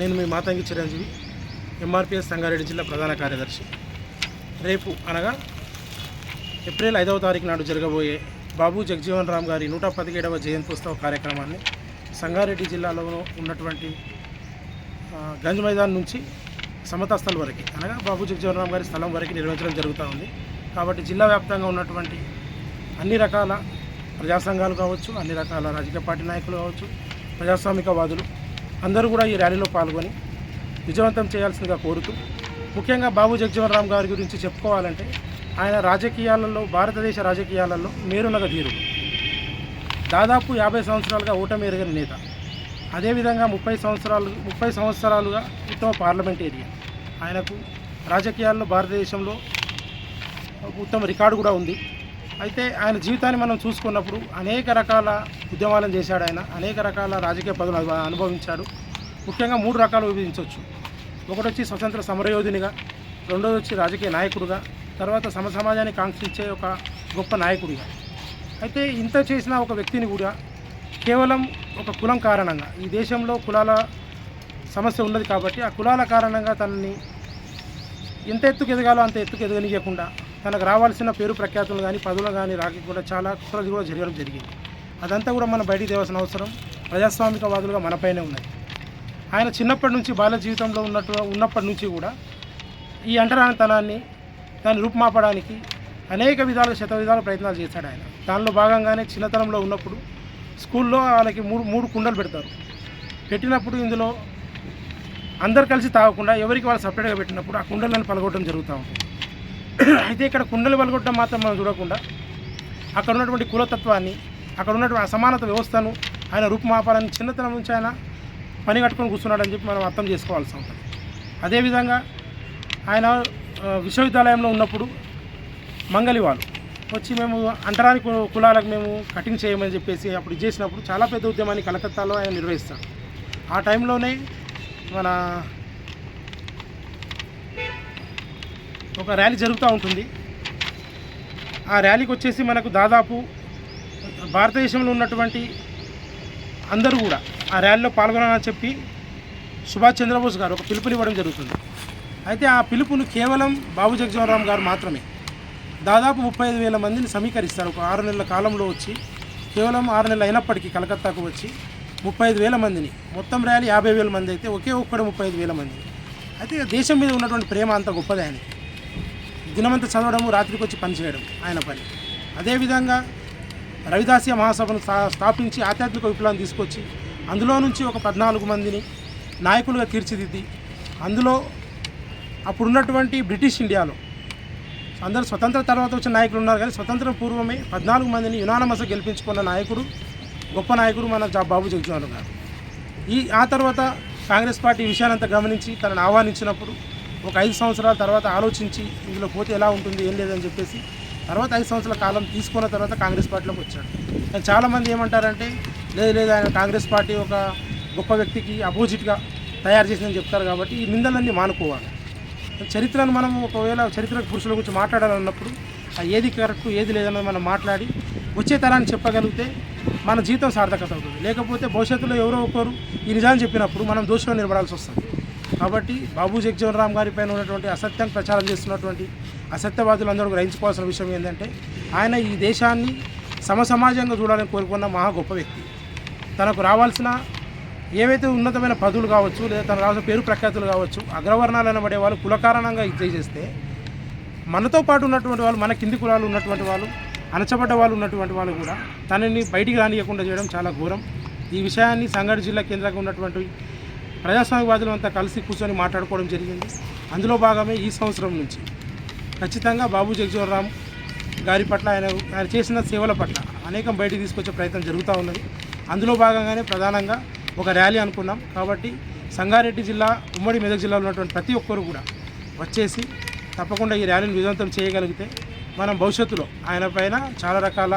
నేను మీ మాతంగి చిరంజీవి, ఎంఆర్పిఎస్ సంగారెడ్డి జిల్లా ప్రధాన కార్యదర్శి. రేపు అనగా ఏప్రిల్ 5వ తారీఖు నాడు జరగబోయే బాబు జగజీవన్ రామ్ గారి 117వ జయంత్యోత్సవ కార్యక్రమాన్ని సంగారెడ్డి జిల్లాలో ఉన్నటువంటి గంజ్ మైదాన్ నుంచి సమతా స్థల్ వరకు అనగా బాబు జగజీవన్ రామ్ గారి స్థలం వరకు నిర్వహించడం జరుగుతూ ఉంది. కాబట్టి జిల్లా వ్యాప్తంగా ఉన్నటువంటి అన్ని రకాల ప్రజా సంఘాలు కావచ్చు, అన్ని రకాల రాజకీయ పార్టీ నాయకులు కావచ్చు, ప్రజాస్వామికవాదులు అందరూ కూడా ఈ ర్యాలీలో పాల్గొని విజయవంతం చేయాల్సిందిగా కోరుతూ, ముఖ్యంగా బాబు జగజీవన్ రామ్ గారి గురించి చెప్పుకోవాలంటే ఆయన రాజకీయాలలో, భారతదేశ రాజకీయాలలో మేరునగ ధీరుడు. దాదాపు 50 సంవత్సరాలుగా ఓటమి ఎరగని నేత. అదేవిధంగా 30 సంవత్సరాలుగా ఉత్తమ పార్లమెంటేరియన్. ఆయనకు రాజకీయాల్లో భారతదేశంలో ఉత్తమ రికార్డు కూడా ఉంది. అయితే ఆయన జీవితాన్ని మనం చూసుకున్నప్పుడు అనేక రకాల ఉద్యమాలను చేశాడు. ఆయన అనేక రకాల రాజకీయ పదవులు అనుభవించాడు. ముఖ్యంగా 3 రకాలు విభజించవచ్చు. ఒకటి వచ్చి స్వతంత్ర సమరయోధునిగా, రెండోది వచ్చి రాజకీయ నాయకుడుగా, తర్వాత సమాజాన్ని కాంక్షించే ఒక గొప్ప నాయకుడిగా. అయితే ఇంత చేసిన ఒక వ్యక్తిని కూడా కేవలం ఒక కులం కారణంగా, ఈ దేశంలో కులాల సమస్య ఉన్నది కాబట్టి ఆ కులాల కారణంగా తనని ఎంత ఎత్తుకు ఎదగాలో అంత ఎత్తుకు ఎదగనియకుండా, తనకు రావాల్సిన పేరు ప్రఖ్యాతులు కానీ పదవులు కానీ రాకుండా చాలా కుట్రలు కూడా జరగడం జరిగింది. అదంతా కూడా మనం బయటికి తేవాల్సిన అవసరం ప్రజాస్వామికవాదులుగా మనపైనే ఉన్నది. ఆయన చిన్నప్పటి నుంచి బాల్య జీవితంలో ఉన్నప్పటి నుంచి కూడా ఈ అంటరానితనాన్ని దాన్ని రూపుమాపడానికి అనేక విధాలుగా శతవిధాల ప్రయత్నాలు చేశాడు ఆయన. దానిలో భాగంగానే చిన్నతనంలో ఉన్నప్పుడు స్కూల్లో వాళ్ళకి మూడు కుండలు పెడతారు. పెట్టినప్పుడు ఇందులో అందరు కలిసి తాగకుండా ఎవరికి వాళ్ళు సపరేట్గా పెట్టినప్పుడు ఆ కుండలను పలగొట్టడం జరుగుతూ ఉంటుంది. అయితే ఇక్కడ కుండలు పలగొట్టడం మాత్రం మనం చూడకుండా అక్కడ ఉన్నటువంటి కులతత్వాన్ని, అక్కడ ఉన్నటువంటి అసమానత వ్యవస్థను ఆయన రూపుమాపాలని చిన్నతనం నుంచి ఆయన పని కట్టుకొని కూర్చున్నాడని చెప్పి మనం అర్థం చేసుకోవాల్సి ఉంటుంది. అదేవిధంగా ఆయన విశ్వవిద్యాలయంలో ఉన్నప్పుడు మంగలి వాళ్ళు వచ్చి మేము అంటరాని కులాలకు మేము కటింగ్ చేయమని చెప్పేసి అప్పుడు చేసినప్పుడు చాలా పెద్ద ఉద్యమాన్ని కలకత్తాలో ఆయన నిర్వహిస్తాడు. ఆ టైంలోనే మన ఒక ర్యాలీ జరుగుతూ ఉంటుంది. ఆ ర్యాలీకి వచ్చేసి మనకు దాదాపు భారతదేశంలో ఉన్నటువంటి అందరూ కూడా ఆ ర్యాలీలో పాల్గొనాలని చెప్పి సుభాష్ చంద్రబోస్ గారు ఒక పిలుపునివ్వడం జరుగుతుంది. అయితే ఆ పిలుపును కేవలం బాబు జగజీవన్ రామ్ గారు మాత్రమే దాదాపు 35,000 మందిని సమీకరిస్తారు. ఒక 6 నెలల కాలంలో వచ్చి, కేవలం 6 నెలలు అయినప్పటికీ కలకత్తాకు వచ్చి 35,000 మందిని, మొత్తం ర్యాలీ 50,000 మంది అయితే ఒకే ఒక్కడు 35,000 మంది. అయితే దేశం మీద ఉన్నటువంటి ప్రేమ అంత గొప్పది ఆయనకి. దినమంతా చదవడము, రాత్రికి వచ్చి పనిచేయడం ఆయన పని. అదేవిధంగా రవిదాసియ మహాసభను స్థాపించి ఆధ్యాత్మిక విప్లవాన్ని తీసుకొచ్చి అందులో నుంచి ఒక 14 మందిని నాయకులుగా తీర్చిదిద్ది, అందులో అప్పుడున్నటువంటి బ్రిటిష్ ఇండియాలో అందరూ స్వతంత్ర తర్వాత వచ్చిన నాయకులు ఉన్నారు, కానీ స్వతంత్రం పూర్వమే 14 మందిని యునానమస్గా గెలిపించుకున్న నాయకుడు, గొప్ప నాయకుడు మన బాబు జగజీవన్ గారు. ఆ తర్వాత కాంగ్రెస్ పార్టీ ఈ విషయాన్నంతా గమనించి తనను ఆహ్వానించినప్పుడు ఒక 5 సంవత్సరాల తర్వాత ఆలోచించి ఇందులో పోతే ఎలా ఉంటుంది ఏం లేదని చెప్పేసి తర్వాత 5 సంవత్సరాల కాలం తీసుకున్న తర్వాత కాంగ్రెస్ పార్టీలోకి వచ్చాడు. కానీ చాలామంది ఏమంటారంటే లేదు ఆయన కాంగ్రెస్ పార్టీ ఒక గొప్ప వ్యక్తికి అపోజిట్గా తయారు చేసిందని చెప్తారు. కాబట్టి ఈ నిందలన్నీ మానుకోవాలి. చరిత్రను మనం ఒకవేళ చరిత్ర పురుషుల గురించి మాట్లాడాలన్నప్పుడు ఏది కరెక్ట్ ఏది లేదన్నది మనం మాట్లాడి వచ్చే తరాన్ని చెప్పగలిగితే మన జీవితం సార్థకత అవుతుంది. లేకపోతే భవిష్యత్తులో ఎవరో ఒకరు ఈ నిజాన్ని చెప్పినప్పుడు మనం దోషంగా నిలబడాల్సి వస్తుంది. కాబట్టి బాబు జగజీవన్ రామ్ గారి పైన ఉన్నటువంటి అసత్యం ప్రచారం చేస్తున్నటువంటి అసత్యవాదులు అందరూ గ్రహించుకోవాల్సిన విషయం ఏంటంటే ఆయన ఈ దేశాన్ని సమసమాజంగా చూడాలని కోరుకున్న మహా గొప్ప వ్యక్తి. తనకు రావాల్సిన ఏవైతే ఉన్నతమైన పదవులు కావచ్చు, లేదా తన రావాల్సిన పేరు ప్రఖ్యాతులు కావచ్చు, అగ్రవర్ణాలను పడే వాళ్ళు కుల కారణంగా ఇది చేస్తే మనతో పాటు ఉన్నటువంటి వాళ్ళు, మన కింది కులాలు ఉన్నటువంటి వాళ్ళు, అణచబడ్డ వాళ్ళు ఉన్నటువంటి వాళ్ళు కూడా తనని బయటికి రానియకుండా చేయడం చాలా ఘోరం. ఈ విషయాన్ని సంగారెడ్డి జిల్లా కేంద్రంగా ఉన్నటువంటి ప్రజాస్వామ్యవాదులు అంతా కలిసి కూర్చొని మాట్లాడుకోవడం జరిగింది. అందులో భాగమే ఈ సంవత్సరం నుంచి ఖచ్చితంగా బాబు జగజీవన్ రామ్ గారి పట్ల ఆయన చేసిన సేవల పట్ల అనేకం బయటికి తీసుకొచ్చే ప్రయత్నం జరుగుతూ ఉన్నది. అందులో భాగంగానే ప్రధానంగా ఒక ర్యాలీ అనుకున్నాం. కాబట్టి సంగారెడ్డి జిల్లా, ఉమ్మడి మెదక్ జిల్లాలో ఉన్నటువంటి ప్రతి ఒక్కరు కూడా వచ్చేసి తప్పకుండా ఈ ర్యాలీని విజయవంతం చేయగలిగితే మనం భవిష్యత్తులో ఆయన పైన చాలా రకాల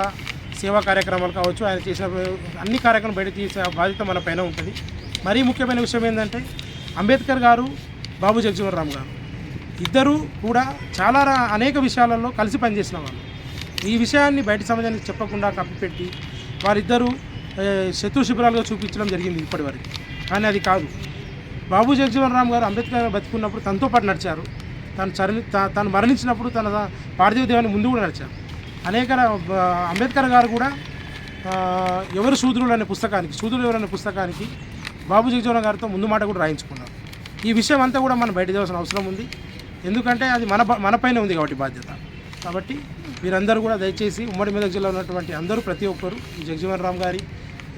సేవా కార్యక్రమాలు కావచ్చు, ఆయన చేసిన అన్ని కార్యక్రమాలు బయట తీసే బాధ్యత మన పైన ఉంటుంది. మరీ ముఖ్యమైన విషయం ఏంటంటే అంబేద్కర్ గారు, బాబు జగజీవన్ రామ్ గారు ఇద్దరు కూడా చాలా అనేక విషయాలలో కలిసి పనిచేసిన వాళ్ళు. ఈ విషయాన్ని బయట సమాజానికి చెప్పకుండా కప్పిపెట్టి వారిద్దరూ శత్రు శిబిరాలుగా చూపించడం జరిగింది ఇప్పటివరకు. కానీ అది కాదు. బాబు జగజీవన్ రామ్ గారు అంబేద్కర్ గారు బతుకున్నప్పుడు తనతో పాటు నడిచారు. తను మరణించినప్పుడు తన పార్థివ దేవాన్ని ముందు కూడా నడిచారు. అనేక అంబేద్కర్ గారు కూడా ఎవరు శూద్రులు అనే పుస్తకానికి, శూద్రులు ఎవరు అనే పుస్తకానికి బాబు జగజీవన్ గారితో ముందు మాట కూడా రాయించుకున్నారు. ఈ విషయం అంతా కూడా మనం బయట చేయాల్సిన అవసరం ఉంది. ఎందుకంటే అది మనపైనే ఉంది కాబట్టి బాధ్యత. కాబట్టి మీరందరూ కూడా దయచేసి ఉమ్మడి మెదక్ జిల్లా ఉన్నటువంటి అందరూ ప్రతి ఒక్కరు ఈ జగజీవన్ రామ్ గారి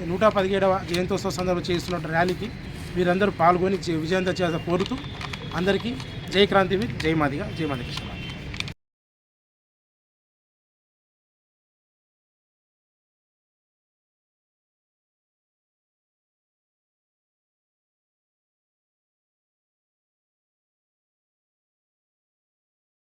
117వ జయంతోత్సవ సందర్భంలో చేస్తున్న ర్యాలీకి మీరందరూ పాల్గొని విజయవంతం చేయాలని కోరుతూ అందరికీ జై క్రాంతివీర్, జై మాదిగ, జై మాదిగ.